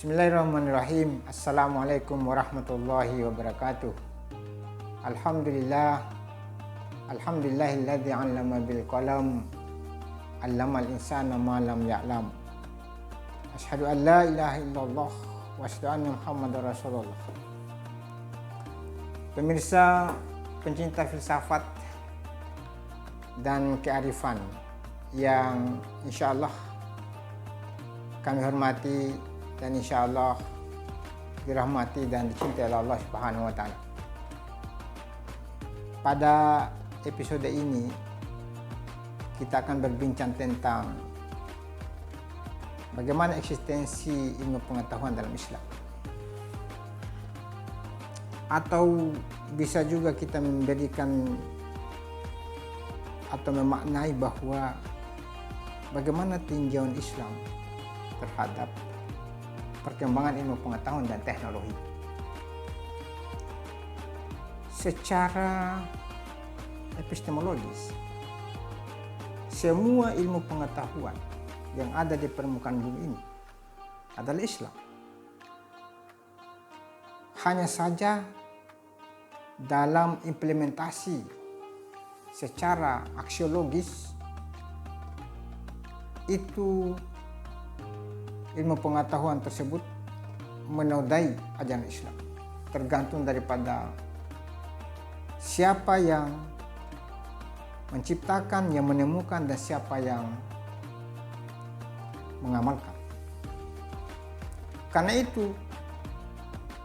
Bismillahirrahmanirrahim. Assalamualaikum warahmatullahi wabarakatuh. Alhamdulillahilladzi 'allama bil qalam, 'allamal insana ma lam ya'lam. Asyhadu an la ilaha illallah wa asyhadu anna Muhammadar Rasulullah. Pemirsa pencinta filsafat dan kearifan yang insyaallah kami hormati dan insyaallah dirahmati dan dicintai oleh Allah Subhanahu wa taala. Pada episode ini kita akan berbincang tentang bagaimana eksistensi ilmu pengetahuan dalam Islam. Atau bisa juga kita memberikan atau memaknai bahwa bagaimana tinjauan Islam terhadap perkembangan ilmu pengetahuan dan teknologi. Secara epistemologis, semua ilmu pengetahuan yang ada di permukaan bumi ini adalah Islam. Hanya saja dalam implementasi secara aksiologis itu ilmu pengetahuan tersebut menodai ajaran Islam. Tergantung daripada siapa yang menciptakan, yang menemukan, dan siapa yang mengamalkan. Karena itu,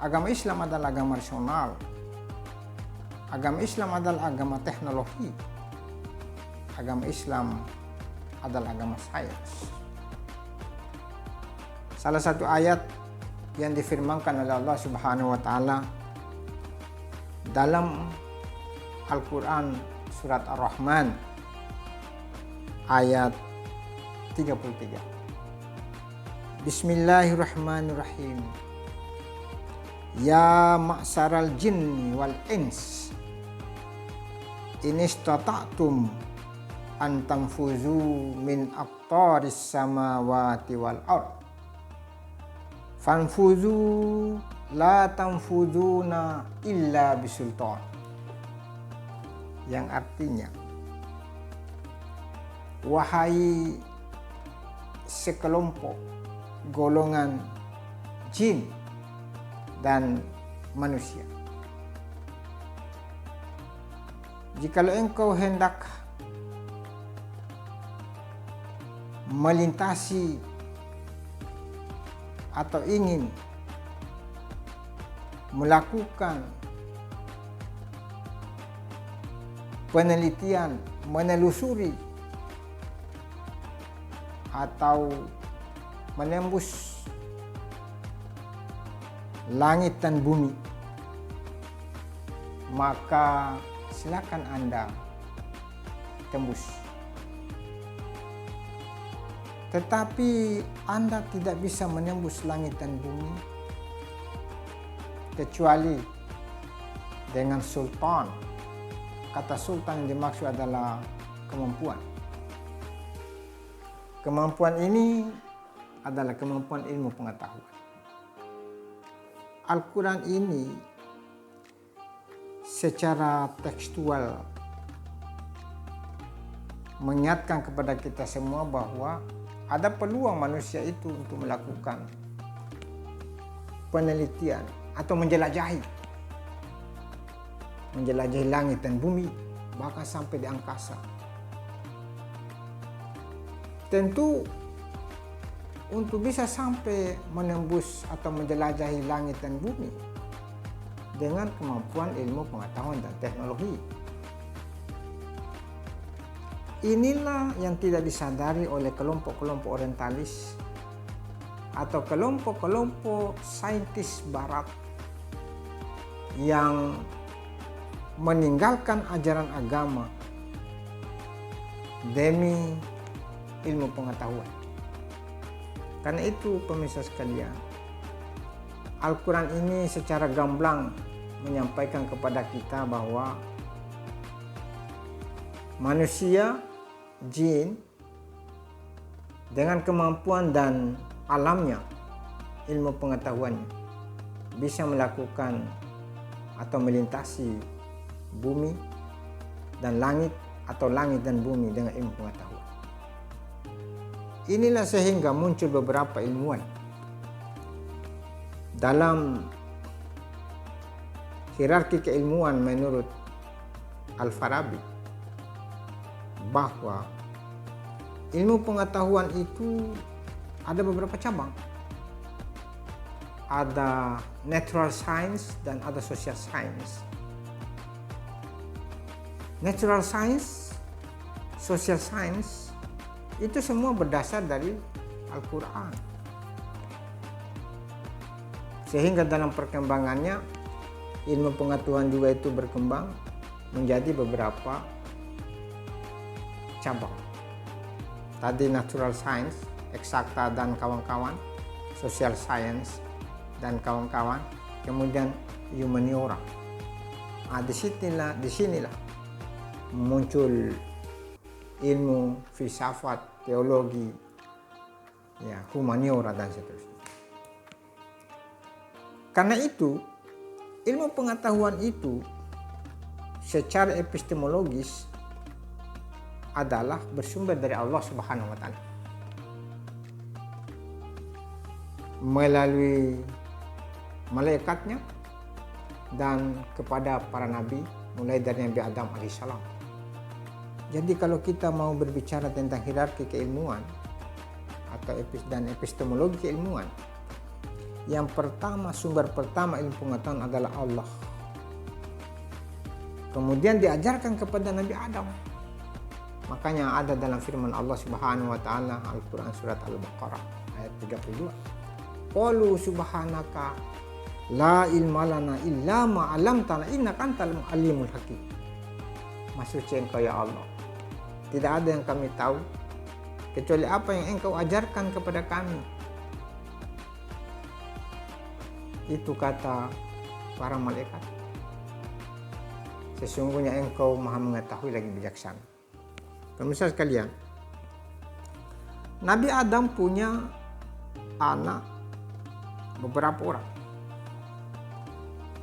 agama Islam adalah agama rasional. Agama Islam adalah agama teknologi. Agama Islam adalah agama sains. Salah satu ayat yang difirmankan oleh Allah Subhanahu wa taala dalam Al-Qur'an surat Ar-Rahman ayat 33. Bismillahirrahmanirrahim. Ya ma'saral jinni wal ins in istata'tum an tanfuzu min aqtaris samawati wal ard fanfuzu la tanfuzuna illa bisultan. Yang artinya, wahai sekelompok golongan jin dan manusia, jikalau engkau hendak melintasi atau ingin melakukan penelitian, menelusuri atau menembus langit dan bumi, maka silakan Anda tembus. Tetapi Anda tidak bisa menembus langit dan bumi kecuali dengan sultan. Kata sultan yang dimaksud adalah kemampuan. Kemampuan ini adalah kemampuan ilmu pengetahuan. Al-Quran ini secara tekstual mengingatkan kepada kita semua bahwa ada peluang manusia itu untuk melakukan penelitian atau menjelajahi langit dan bumi, bahkan sampai di angkasa. Tentu untuk bisa sampai menembus atau menjelajahi langit dan bumi dengan kemampuan ilmu pengetahuan dan teknologi. Inilah yang tidak disadari oleh kelompok-kelompok orientalis atau kelompok-kelompok saintis barat yang meninggalkan ajaran agama demi ilmu pengetahuan. Karena itu pemirsa sekalian, Al-Quran ini secara gamblang menyampaikan kepada kita bahwa manusia, jin dengan kemampuan dan alamnya ilmu pengetahuannya, bisa melakukan atau melintasi bumi dan langit atau langit dan bumi dengan ilmu pengetahuan. Inilah sehingga muncul beberapa ilmuwan dalam hierarki keilmuan menurut Al-Farabi, bahwa ilmu pengetahuan itu ada beberapa cabang. Ada natural science dan ada social science. Natural science, social science itu semua berdasar dari Al-Quran. Sehingga dalam perkembangannya ilmu pengetahuan juga itu berkembang menjadi beberapa cabang. Tadi natural science, eksakta dan kawan-kawan, social science dan kawan-kawan, kemudian humaniora. Disinilah muncul ilmu filsafat, teologi, ya, humaniora dan seterusnya. Karena itu, ilmu pengetahuan itu secara epistemologis adalah bersumber dari Allah Subhanahu wa Ta'ala melalui malaikatnya dan kepada para nabi, mulai dari Nabi Adam alaihissalam. Jadi kalau kita mau berbicara tentang hierarki keilmuan atau epistemologi keilmuan, yang pertama, sumber pertama ilmu pengetahuan adalah Allah. Kemudian diajarkan kepada Nabi Adam. Makanya ada dalam firman Allah Subhanahu wa Ta'ala Al-Quran surat Al-Baqarah ayat 32. Qalu subhanaka la ilma lana illa ma 'allamtana innaka antal alimul hakim. Maha suci Engkau ya Allah, tidak ada yang kami tahu kecuali apa yang Engkau ajarkan kepada kami. Itu kata para malaikat. Sesungguhnya Engkau Maha mengetahui lagi bijaksana. Pemirsa sekalian, Nabi Adam punya anak beberapa orang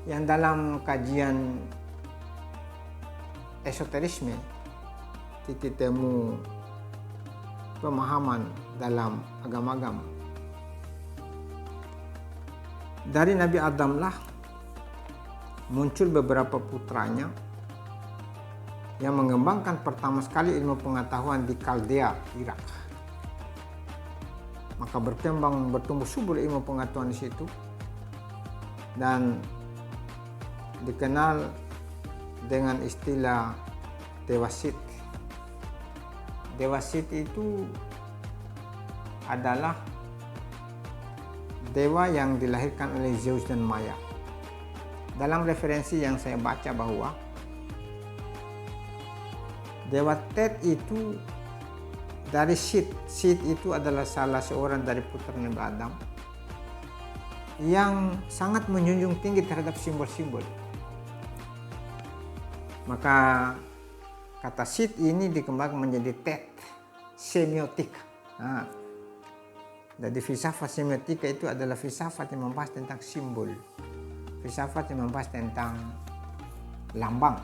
yang dalam kajian esoterisme, titik temu pemahaman dalam agama-agama, dari Nabi Adam lah muncul beberapa putranya yang mengembangkan pertama sekali ilmu pengetahuan di Kaldea, Irak. Maka bertumbuh subur ilmu pengetahuan di situ dan dikenal dengan istilah Dewasit. Dewasit itu adalah dewa yang dilahirkan oleh Zeus dan Maya. Dalam referensi yang saya baca bahwa Dewa Tet itu dari Sith. Sith itu adalah salah seorang dari putra Nabi Adam yang sangat menjunjung tinggi terhadap simbol-simbol. Maka kata Sith ini dikembangkan menjadi Tet, semiotika. Nah, jadi filsafat semiotika itu adalah filsafat yang membahas tentang simbol, filsafat yang membahas tentang lambang.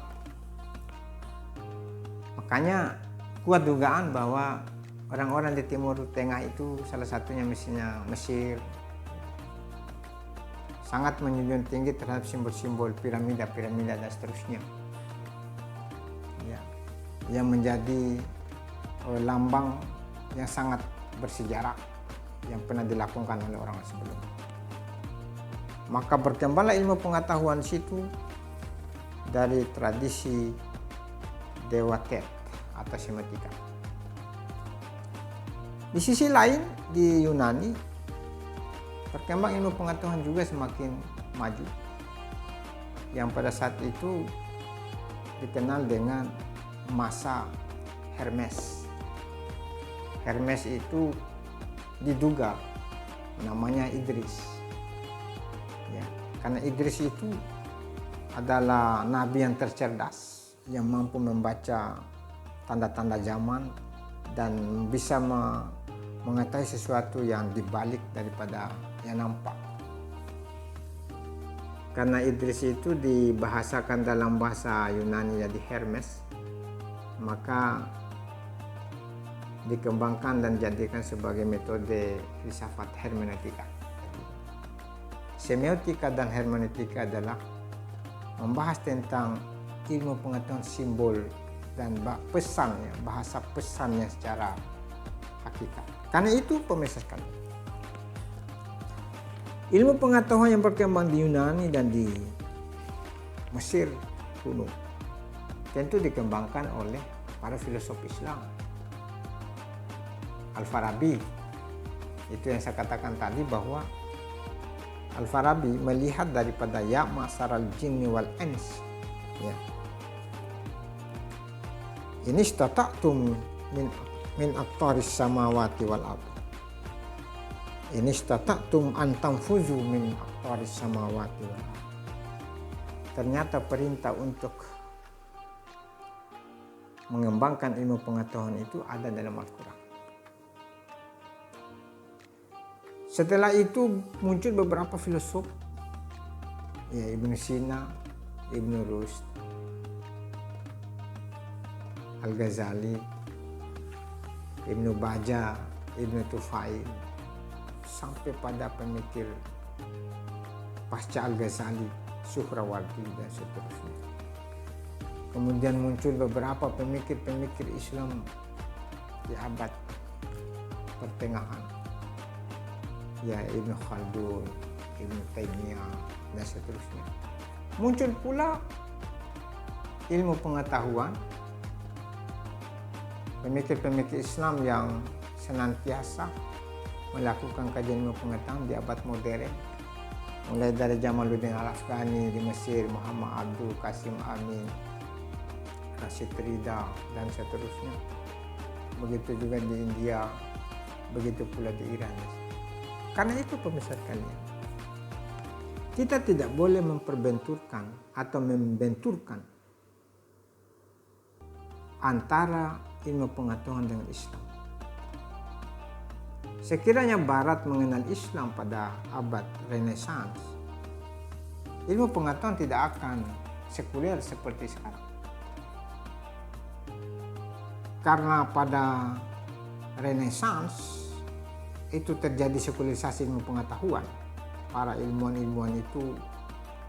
Makanya kuat dugaan bahwa orang-orang di Timur Tengah itu salah satunya misalnya Mesir sangat menjunjung tinggi terhadap simbol-simbol piramida dan seterusnya, ya, yang menjadi lambang yang sangat bersejarah yang pernah dilakukan oleh orang sebelumnya. Maka berkembanglah ilmu pengetahuan situ dari tradisi Dewa Tet atau semiotika. Di sisi lain di Yunani berkembang ilmu pengetahuan juga semakin maju, yang pada saat itu dikenal dengan masa Hermes. Hermes itu diduga namanya Idris, ya, karena Idris itu adalah nabi yang tercerdas yang mampu membaca tanda-tanda zaman dan bisa mengetahui sesuatu yang dibalik daripada yang nampak. Karena Idris itu dibahasakan dalam bahasa Yunani jadi Hermes, maka dikembangkan dan dijadikan sebagai metode filsafat hermeneutika. Semiotika dan hermeneutika adalah membahas tentang ilmu pengetahuan simbol dan pesannya, bahasa pesannya secara hakikat. Karena itu pemirsa sekalian, ilmu pengetahuan yang berkembang di Yunani dan di Mesir kuno tentu dikembangkan oleh para filosof Islam. Al-Farabi, itu yang saya katakan tadi bahwa Al-Farabi melihat daripada ya ma'saral jinni wal ins, ya. Ini istata'tum min aqtaris samawati wal ardh. Ini istata'tum an tanfuzu min aqtaris samawati wal ardh. Ternyata perintah untuk mengembangkan ilmu pengetahuan itu ada dalam Al-Quran. Setelah itu muncul beberapa filosof, ya Ibnu Sina, Ibnu Rushd, Al-Ghazali, Ibnu Bajjah, Ibnu Tufail, sampai pada pemikir pasca Al-Ghazali, Suhrawardi dan seterusnya. Kemudian muncul beberapa pemikir-pemikir Islam di abad pertengahan, ya Ibnu Khaldun, Ibnu Taimiyah dan seterusnya. Muncul pula ilmu pengetahuan, pemikir-pemikir Islam yang senantiasa melakukan kajian ilmu pengetahuan di abad modern, mulai dari Jamaluddin Al-Afghani di Mesir, Muhammad Abdul Qasim Amin, Rashid Rida dan seterusnya. Begitu juga di India, begitu pula di Iran. Karena itu pemirsa sekalian, kita tidak boleh memperbenturkan atau membenturkan antara ilmu pengetahuan dengan Islam. Sekiranya Barat mengenal Islam pada abad Renaissance, ilmu pengetahuan tidak akan sekuler seperti sekarang. Karena pada Renaissance itu terjadi sekulerisasi ilmu pengetahuan. Para ilmuwan-ilmuwan itu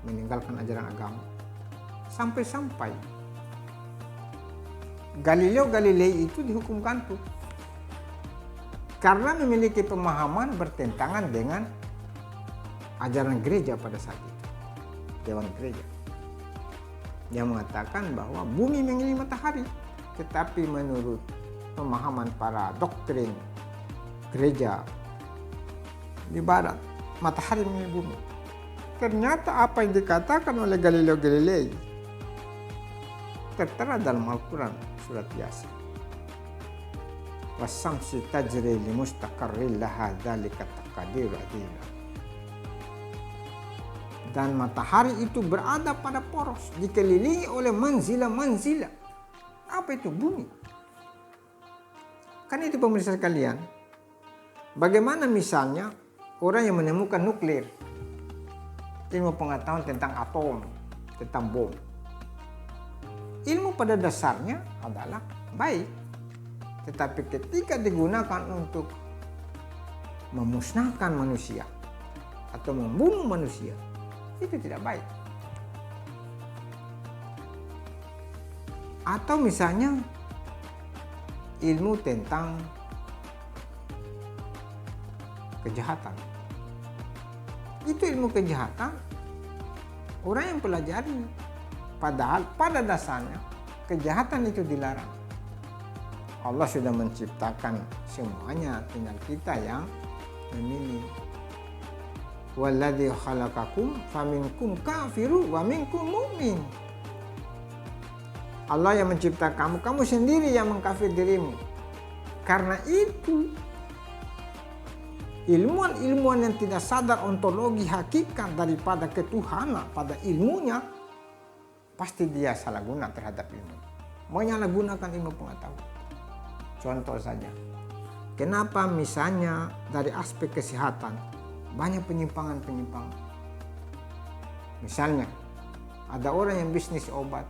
meninggalkan ajaran agama. Sampai-sampai Galileo Galilei itu dihukum gantung karena memiliki pemahaman bertentangan dengan ajaran gereja pada saat itu, Dewan Gereja. Dia mengatakan bahwa bumi mengelilingi matahari, tetapi menurut pemahaman para doktrin gereja di barat, matahari mengelilingi bumi. Ternyata apa yang dikatakan oleh Galileo Galilei tertera dalam Al-Quran surat Yasin. Wasamsi tajri li mustaqarril laha dzalika taqdir adila. Dan matahari itu berada pada poros, dikelilingi oleh manzila-manzila. Apa itu? Bumi. Kan itu pemirsa sekalian. Bagaimana misalnya orang yang menemukan nuklir, ilmu pengetahuan tentang atom, tentang bom. Ilmu pada dasarnya adalah baik, tetapi ketika digunakan untuk memusnahkan manusia atau membunuh manusia, itu tidak baik. Atau misalnya ilmu tentang kejahatan. Itu ilmu kejahatan orang yang pelajari. Padahal pada dasarnya kejahatan itu dilarang. Allah sudah menciptakan semuanya, tinggal kita yang memilih. Walladzi khalaqakum faminkum kafiru wa minkum mu'min. Allah yang mencipta kamu, kamu sendiri yang mengkafir dirimu. Karena itu ilmuwan-ilmuwan yang tidak sadar ontologi hakikat daripada ketuhanan pada ilmunya, pasti dia salah guna terhadap ilmu. Menyalahgunakan ilmu pengetahuan. Contoh saja, Kenapa misalnya dari aspek kesehatan banyak penyimpangan-penyimpangan. Misalnya ada orang yang bisnis obat,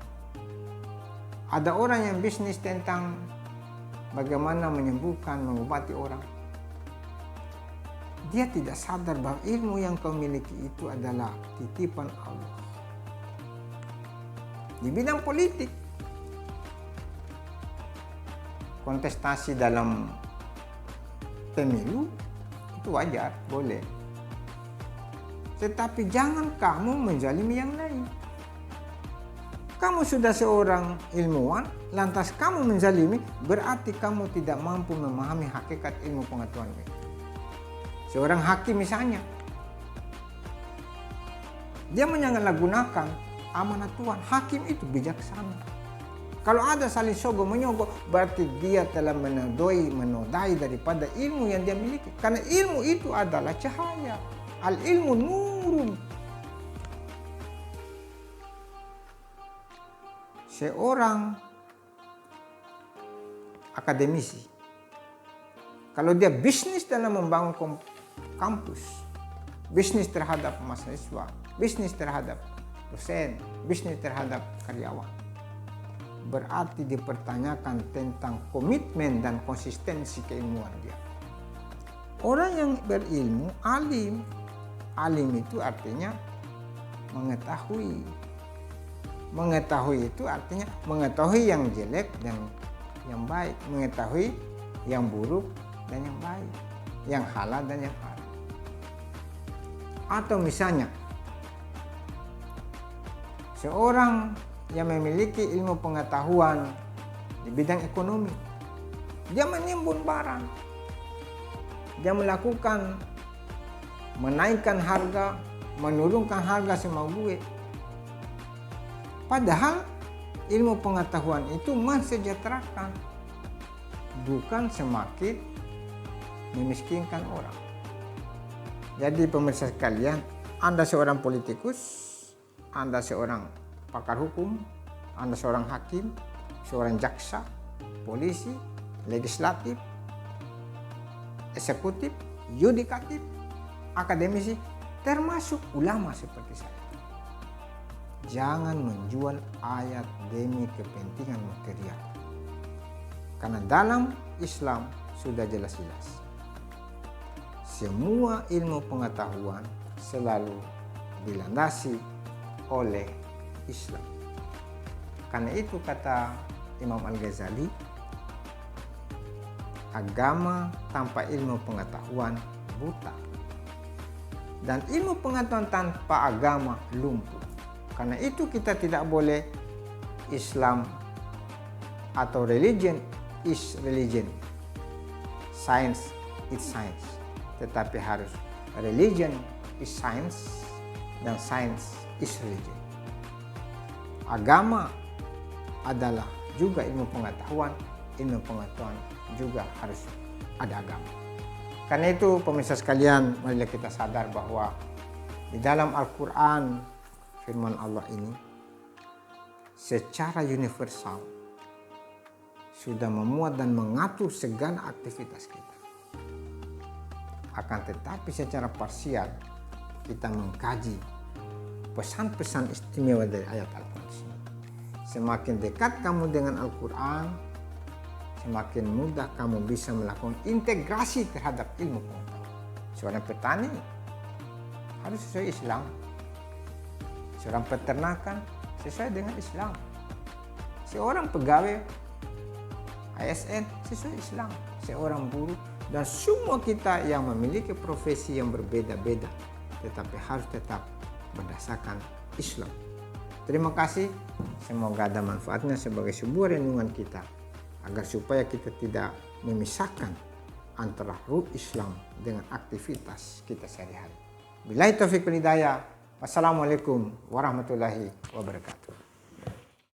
ada orang yang bisnis tentang bagaimana menyembuhkan, mengobati orang. Dia tidak sadar bahwa ilmu yang kau miliki itu adalah titipan Allah. Di bidang politik, kontestasi dalam pemilu itu wajar, boleh. Tetapi jangan kamu menzalimi yang lain. Kamu sudah seorang ilmuwan, lantas kamu menzalimi, berarti kamu tidak mampu memahami hakikat ilmu pengetahuan itu. Seorang hakim misalnya, dia menyalahgunakan amanat Tuhan. Hakim itu bijaksana. Kalau ada saling sogok menyogok, berarti dia telah menodai daripada ilmu yang dia miliki. Karena ilmu itu adalah cahaya. Al-ilmu nurun. Seorang akademisi, kalau dia bisnis dalam membangun kampus, bisnis terhadap mahasiswa, bisnis terhadap dosen, bisnis terhadap karyawan, berarti dipertanyakan tentang komitmen dan konsistensi keilmuan dia. Orang yang berilmu, alim itu artinya mengetahui. Mengetahui itu artinya mengetahui yang jelek dan yang baik, mengetahui yang buruk dan yang baik, yang halal dan yang haram. Atau misalnya seorang yang memiliki ilmu pengetahuan di bidang ekonomi, dia menimbun barang, dia melakukan menaikkan harga, menurunkan harga semau gue. Padahal ilmu pengetahuan itu mensejahterakan, bukan semakin memiskinkan orang. Jadi pemirsa sekalian, Anda seorang politikus, Anda seorang pakar hukum, Anda seorang hakim, seorang jaksa, polisi, legislatif, eksekutif, yudikatif, akademisi, termasuk ulama seperti saya. Jangan menjual ayat demi kepentingan material. Karena dalam Islam sudah jelas-jelas, semua ilmu pengetahuan selalu dilandasi oleh Islam. Karena itu kata Imam Al-Ghazali, agama tanpa ilmu pengetahuan buta. Dan ilmu pengetahuan tanpa agama lumpuh. Karena itu kita tidak boleh Islam atau religion is religion, science is science. Tetapi harus religion is science dan science is religion. Agama adalah juga ilmu pengetahuan juga harus ada agama. Karena itu pemirsa sekalian, marilah kita sadar bahwa di dalam Al-Quran firman Allah ini secara universal sudah memuat dan mengatur segala aktivitas kita. Akan tetapi secara parsial kita mengkaji pesan-pesan istimewa dari ayat Al-Quran. Semakin dekat kamu dengan Al-Quran, semakin mudah kamu bisa melakukan integrasi terhadap ilmu pengetahuan. Seorang petani harus sesuai Islam. Seorang peternakan sesuai dengan Islam. Seorang pegawai ASN sesuai Islam. Seorang buruh dan semua kita yang memiliki profesi yang berbeda-beda, tetapi harus tetap berdasarkan Islam. Terima kasih. Semoga ada manfaatnya sebagai sebuah renungan kita, agar supaya kita tidak memisahkan antara ruh Islam dengan aktivitas kita sehari-hari. Billahi taufiq wal hidayah. Wassalamualaikum warahmatullahi wabarakatuh.